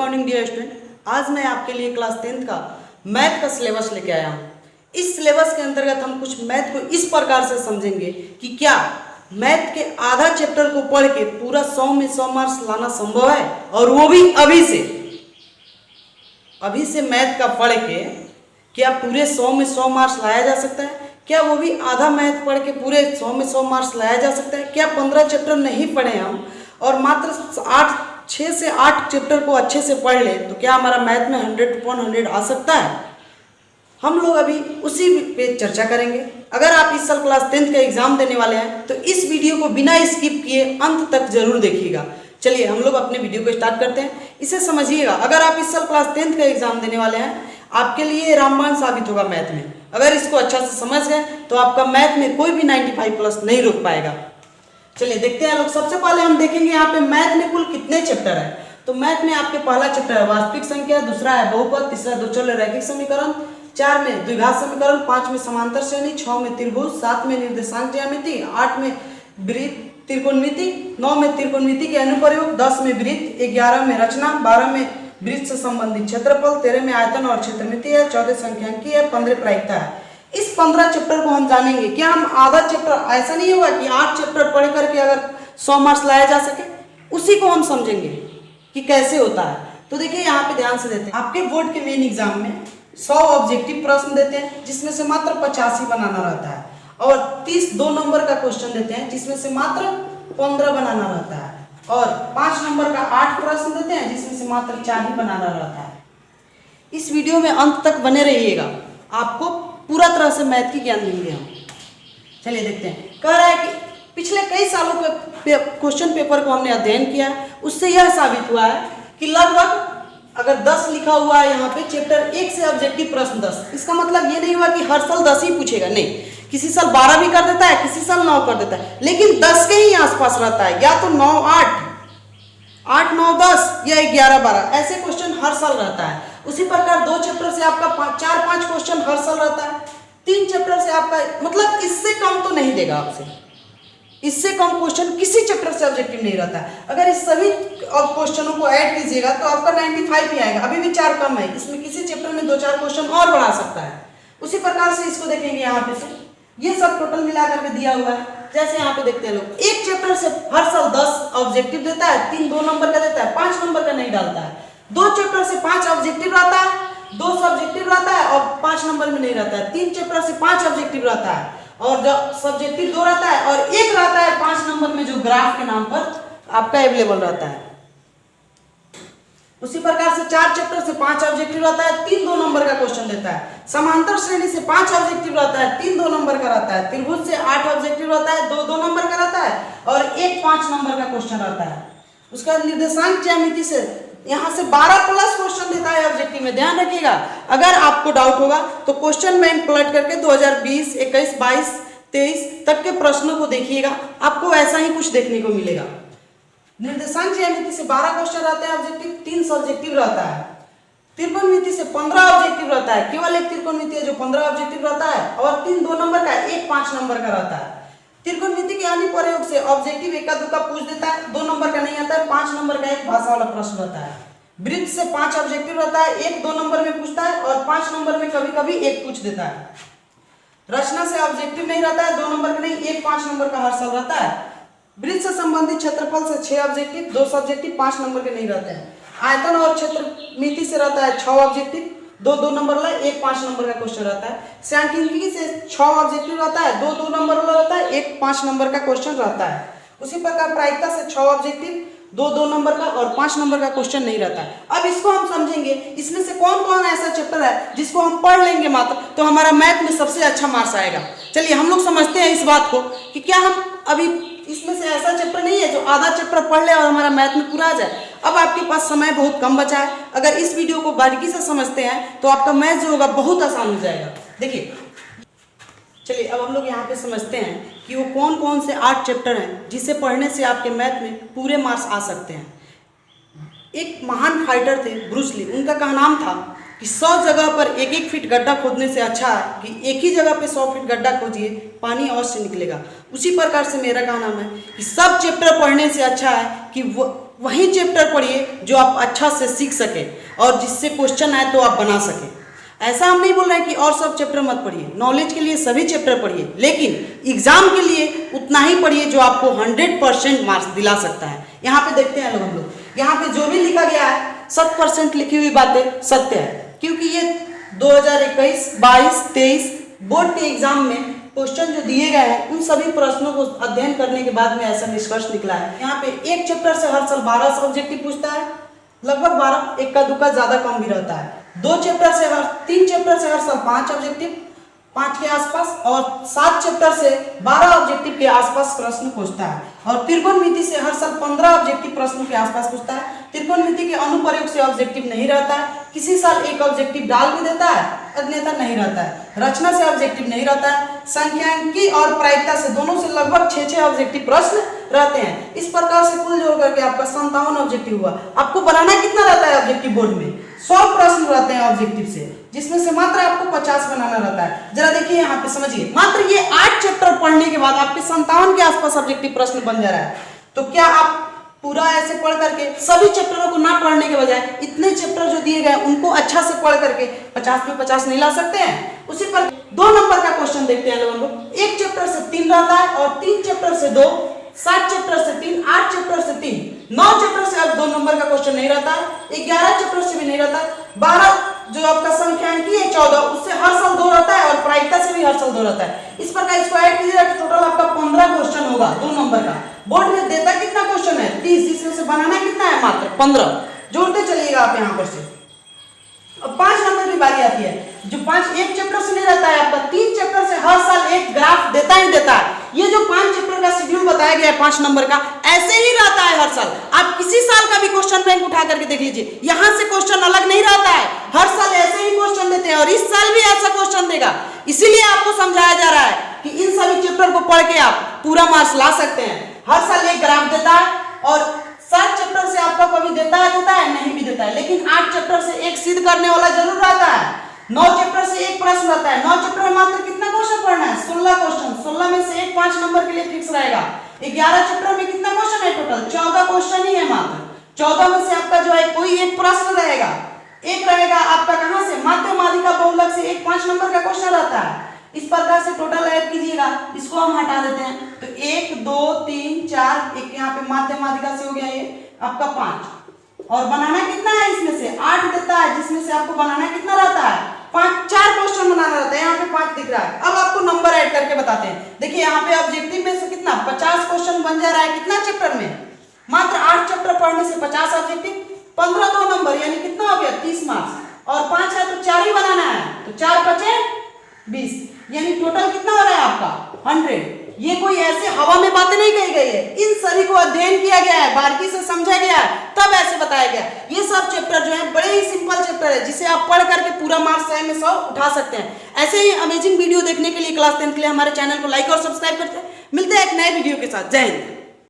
Morning dear student. आज मैं आपके लिए क्लास 10th का मैथ का सिलेबस लेके आया हूँ। इस सिलेबस के अंतर्गत हम कुछ मैथ को इस प्रकार से समझेंगे कि क्या मैथ के आधा चैप्टर को पढ़ के पूरा 100 में 100 मार्क्स लाना संभव है, और वो भी अभी से मैथ का पढ़ के क्या पूरे 100 में 100 मार्क्स लाया जा सकता है? क्या वो भी आधा मैथ पढ़ के पूरे 100 में 100 मार्क्स लाया जा सकता है? क्या 15 चैप्टर नहीं पढ़े हम और मात्र 6 से 8 चैप्टर को अच्छे से पढ़ ले तो क्या हमारा मैथ में 100/100 आ सकता है? हम लोग अभी उसी पे चर्चा करेंगे। अगर आप इस साल क्लास 10th का एग्जाम देने वाले हैं तो इस वीडियो को बिना स्किप किए अंत तक जरूर देखिएगा। चलिए हम लोग अपने वीडियो को स्टार्ट करते हैं। इसे समझिएगा, अगर आप इस साल क्लास 10th का एग्जाम देने वाले हैं आपके लिए रामबाण साबित होगा मैथ में। अगर इसको अच्छा से समझ गए तो आपका मैथ में कोई भी 95+ नहीं रोक पाएगा। चलिए देखते हैं लोग। सबसे पहले हम देखेंगे यहाँ पे मैथ में कुल कितने चैप्टर है। तो मैथ में आपके पहला चैप्टर है वास्तविक संख्या, दूसरा है बहुपद, तीसरा दो चल रैखिक समीकरण, 4 में द्विघात समीकरण, 5 में समांतर श्रेणी, 6 में त्रिभुज, 7 में निर्देशांक ज्यामिति, 8 में वृत्त त्रिकोणमिति, 9 में त्रिकोणमिति के अनुप्रयोग, 10 में वृत्त, 11 में रचना, 12 में वृत्त से संबंधित क्षेत्रफल, 13 में आयतन और क्षेत्रमिति है, 14 सांख्यिकी है, 15 प्रायिकता है। इस 15 चैप्टर को हम जानेंगे। क्या हम आधा चैप्टर, ऐसा नहीं होगा कि 8 चैप्टर पढ़ करके अगर 100 मार्क्स लाया जा सके, उसी को हम समझेंगे कि कैसे होता है। तो देखिए यहाँ पे ध्यान से देते हैं। आपके बोर्ड के मेन एग्जाम में 100 ऑब्जेक्टिव प्रश्न देते हैं जिसमें से मात्र 85 बनाना रहता है, और 30 2 नंबर का क्वेश्चन देते हैं जिसमें से मात्र 15 बनाना रहता है, और 5 नंबर का 8 प्रश्न देते हैं जिसमें से मात्र 4 ही बनाना रहता है। इस वीडियो में अंत तक बने रहिएगा, आपको पूरा तरह से मैथ की ज्ञान देंगे हम। चलिए देखते हैं। कह रहा है कि पिछले कई सालों के क्वेश्चन पेपर को हमने अध्ययन किया है, उससे यह साबित हुआ है कि लगभग अगर 10 लिखा हुआ है यहाँ पे चैप्टर 1 से ऑब्जेक्टिव प्रश्न 10, इसका मतलब ये नहीं हुआ कि हर साल 10 ही पूछेगा, नहीं। किसी साल 12 भी कर देता है, किसी साल 9 कर देता है, लेकिन 10 के ही आसपास रहता है। या तो 9 8, 8 9 10 या 11 12 ऐसे क्वेश्चन हर साल रहता है। उसी प्रकार 2 चैप्टर से आपका 4-5 क्वेश्चन हर साल रहता है। 3 चैप्टर से आपका मतलब इससे कम तो नहीं देगा आपसे, इससे कम क्वेश्चन किसी चैप्टर से ऑब्जेक्टिव नहीं रहता है। अगर इस सभी क्वेश्चनों को ऐड कीजिएगा तो आपका 95 ही आएगा। अभी भी 4 कम है, इसमें किसी चैप्टर में 2-4 क्वेश्चन और बढ़ा सकता है। उसी प्रकार से इसको देखेंगे यहाँ पे से ये सब टोटल मिलाकर के दिया हुआ है। जैसे यहाँ पे देखते हैं लोग, एक चैप्टर से हर साल 10 ऑब्जेक्टिव देता है, 3 2 नंबर का देता है, 5 नंबर का नहीं डालता है। 2 चैप्टर से 5 ऑब्जेक्टिव रहता है, 2 सब्जेक्टिव रहता है और 5 नंबर में नहीं रहता है। 3 चैप्टर से 5 ऑब्जेक्टिव रहता है और जो सब्जेक्टिव 2 रहता है, और एक रहता है 5 नंबर में जो ग्राफ के नाम पर आपका अवेलेबल रहता है। उसी प्रकार से 4 चैप्टर से 5 ऑब्जेक्टिव रहता है, 3 2 नंबर का क्वेश्चन देता है। समांतर श्रेणी से 5 ऑब्जेक्टिव रहता है, 3 2 नंबर का रहता है। त्रिभुज से 8 ऑब्जेक्टिव रहता है, 2 2 नंबर का रहता है और एक 5 नंबर का क्वेश्चन रहता है। उसका निर्देशांक ज्यामिति से यहाँ से 12+ क्वेश्चन देता है ऑब्जेक्टिव में। ध्यान रखिएगा, अगर आपको डाउट होगा तो क्वेश्चन बैंक पलट करके 2020 21 22 23 तक के प्रश्नों को देखिएगा, आपको ऐसा ही कुछ देखने को मिलेगा। निर्देशांक ज्यामिति से 12 क्वेश्चन रहते हैं ऑब्जेक्टिव, 3 सब्जेक्टिव रहता है। त्रिकोणमिति से 15 ऑब्जेक्टिव रहता है, केवल एक त्रिकोणमिति है जो 15 ऑब्जेक्टिव रहता है, और 3 2 नंबर का, एक 5 नंबर का रहता है। त्रिकोणमिति के अनुप्रयोग से ऑब्जेक्टिव 1 2 पूछ देता है, 2 नंबर का नहीं आता है, 5 नंबर का एक भाषा वाला प्रश्न रहता है। वृत्त से 5 ऑब्जेक्टिव रहता है, 1 2 नंबर में पूछता है और 5 नंबर में कभी कभी एक पूछ देता है। रचना से ऑब्जेक्टिव नहीं रहता है, 2 नंबर का नहीं, एक 5 नंबर का हर साल रहता है। वृत्त से संबंधित क्षेत्रफल से 6 ऑब्जेक्टिव, 2 सब्जेक्टिव 5 नंबर के नहीं रहते हैं। आयतन और क्षेत्रमिति से रहता है 6 ऑब्जेक्टिव, 2 2 नंबर वाला, एक 5 नंबर का क्वेश्चन रहता है। सांख्यिकी से 6 ऑब्जेक्टिव रहता है, 2 2 नंबर वाला रहता है, एक 5 नंबर का क्वेश्चन रहता है। उसी प्रकार प्रायिकता से 6 ऑब्जेक्टिव, 2 2 नंबर का और 5 नंबर का क्वेश्चन नहीं रहता है। अब इसको हम समझेंगे, इसमें से कौन कौन ऐसा चैप्टर है जिसको हम पढ़ लेंगे मात्र तो हमारा मैथ में सबसे अच्छा मार्क्स आएगा। चलिए हम लोग समझते हैं इस बात को कि क्या हम अभी इसमें से ऐसा चैप्टर नहीं है जो आधा चैप्टर पढ़ ले और हमारा मैथ में पूरा आ जाए। अब आपके पास समय बहुत कम बचा है, अगर इस वीडियो को बारीकी से समझते हैं तो आपका मैथ जो होगा बहुत आसान हो जाएगा। देखिए चलिए अब हम लोग यहाँ पे समझते हैं कि वो कौन कौन से 8 चैप्टर हैं जिसे पढ़ने से आपके मैथ में पूरे मार्क्स आ सकते हैं। एक महान फाइटर थे ब्रूस ली, उनका कहनाम था कि 100 जगह पर 1-1 फीट गड्ढा खोदने से अच्छा है कि एक ही जगह पे 100 फीट गड्ढा खोदिए, पानी अवश्य निकलेगा। उसी प्रकार से मेरा कहना है कि सब चैप्टर पढ़ने से अच्छा है कि वो वही चैप्टर पढ़िए जो आप अच्छा से सीख सके और जिससे क्वेश्चन आए तो आप बना सके। ऐसा हम नहीं बोल रहे हैं कि और सब चैप्टर मत पढ़िए, नॉलेज के लिए सभी चैप्टर पढ़िए, लेकिन एग्जाम के लिए उतना ही पढ़िए जो आपको 100% मार्क्स दिला सकता है। यहाँ पे देखते हैं हम लोग, यहाँ पे जो भी लिखा गया है 100% लिखी हुई बातें सत्य है, क्योंकि ये 2021, 22, 23 बोर्ड के एग्जाम में क्वेश्चन जो दिए गए हैं उन सभी प्रश्नों को अध्ययन करने के बाद में ऐसा निष्कर्ष निकला है। यहाँ पे एक चैप्टर से हर साल 12 ऑब्जेक्टिव पूछता है, लगभग 12, एक का दुक्का ज्यादा कम भी रहता है। 3 चैप्टर से हर साल 5 ऑब्जेक्टिव, 5 के आसपास, और 7 चैप्टर से 12 ऑब्जेक्टिव के आसपास प्रश्न पूछता है। और त्रिकोणमिति से हर साल 15 ऑब्जेक्टिव प्रश्नों के आसपास पूछता है। त्रिकोणमिति के अनुप्रयोग से ऑब्जेक्टिव नहीं रहता है, किसी साल एक ऑब्जेक्टिव डाल भी देता है, अन्यथा नहीं रहता है। रचना से ऑब्जेक्टिव नहीं रहता है। सांख्यिकी और प्रायिकता से दोनों से लगभग 6 ऑब्जेक्टिव प्रश्न रहते हैं। इस प्रकार से कुल जोड़ करके आपका 57 ऑब्जेक्टिव हुआ। आपको बनाना कितना रहता है ऑब्जेक्टिव बोर्ड में? 100 प्रश्न रहते हैं ऑब्जेक्टिव से, जिसमें से मात्र आपको 50 बनाना रहता है। जरा देखिए यहाँ पे समझिए, मात्र ये 8 चैप्टर पढ़ने के बाद आपके 57 के आसपास ऑब्जेक्टिव प्रश्न बन जा रहा है। तो क्या आप पूरा ऐसे पढ़ करके सभी चैप्टरों को ना पढ़ने के बजाय इतने चैप्टर जो दिए गए उनको अच्छा से पढ़ करके 50 में 50 नहीं ला सकते हैं? उसी पर 2 नंबर का क्वेश्चन देखते हैं लोग। 1 चैप्टर से 3 रहता है और 3 चैप्टर से 2, 7 चैप्टर से 3, 8 चैप्टर से 3, 9 चैप्टर से अब 2 नंबर का क्वेश्चन नहीं रहता है, 11 चैप्टर से भी नहीं रहता है, 12 जो आपका सांख्यिकी है 14 उससे हर साल 2 रहता है और प्रायिकता से भी हर साल 2 रहता है। इस प्रकार इसको ऐड कीजिएगा तो टोटल आपका 15 क्वेश्चन होगा 2 नंबर का। बोर्ड में देता कितना क्वेश्चन है? 30, जिसमें से बनाना कितना है? मात्र 15। जोड़ते चलिएगा आप यहाँ पर से। अब 5 नंबर की बारी आती है, जो 1 चैप्टर से नहीं रहता है आपका, 3 चैप्टर से हर साल एक ग्राफ देता ही देता है। ये जो 5 चैप्टर का शेड्यूल बताया गया है 5 नंबर का, ऐसे ही रहता है हर साल। आप किसी साल का भी क्वेश्चन बैंक उठा करके देख लीजिए, यहाँ से क्वेश्चन अलग नहीं रहता है, हर साल ऐसे ही क्वेश्चन देते हैं और इस साल भी ऐसा क्वेश्चन देगा। इसीलिए आपको समझाया जा रहा है कि इन सभी चैप्टर को पढ़ के आप पूरा मार्क्स ला सकते हैं। हर साल एक ग्राफ देता है और 7 चैप्टर से आपका कभी देता है नहीं भी देता है, लेकिन 8 चैप्टर से एक सिद्ध करने वाला जरूर रहता है। 9 चैप्टर से एक प्रश्न रहता है। 9 चैप्टर में मात्र कितना क्वेश्चन पढ़ना है? 16 क्वेश्चन। 16 में से एक 5 नंबर के लिए फिक्स रहेगा। 11 चैप्टर में कितना क्वेश्चन है? टोटल 14 क्वेश्चन ही है मात्र। 14 में से आपका जो है कोई एक प्रश्न रहेगा, एक रहेगा आपका कहां से? माध्यमाधिका बहुलक से एक 5 नंबर का क्वेश्चन रहता है। इस प्रकार से टोटल ऐड कीजिएगा, इसको हम हटा देते हैं तो 1, 2, 3, 4, एक यहाँ पे माध्यमाधिका से हो गया ये आपका 5, और बनाना कितना है? इसमें से 8 देता है, जिसमें से आपको बनाना कितना रहता है? 4 क्वेश्चन बनाना रहता है। यहाँ पे 5 दिख रहा है। अब आपको नंबर ऐड करके बताते हैं। देखिए यहाँ पे ऑब्जेक्टिव में से कितना 50 क्वेश्चन बन जा रहा है। कितना चैप्टर में? मात्र 8 चैप्टर पढ़ने से 50 ऑब्जेक्टिव, 15 2 नंबर, यानी कितना हो गया? 30 मार्क्स। और 5 है तो 4 ही बनाना है, तो 4 बचे 20, यानी टोटल कितना हो रहा है आपका? 100। ये कोई ऐसे हवा में बातें नहीं कही गई है, इन सभी को अध्ययन किया गया है, बारीकी से समझा गया है, तब ऐसे बताया गया। ये सब चैप्टर जो है बड़े ही सिंपल चैप्टर है, जिसे आप पढ़ करके पूरा मार्क्स 100 में 100 उठा सकते हैं। ऐसे ही अमेजिंग वीडियो देखने के लिए क्लास 10 के लिए हमारे चैनल को लाइक और सब्सक्राइब करते हैं। मिलते हैं एक नए वीडियो के साथ। जय हिंद।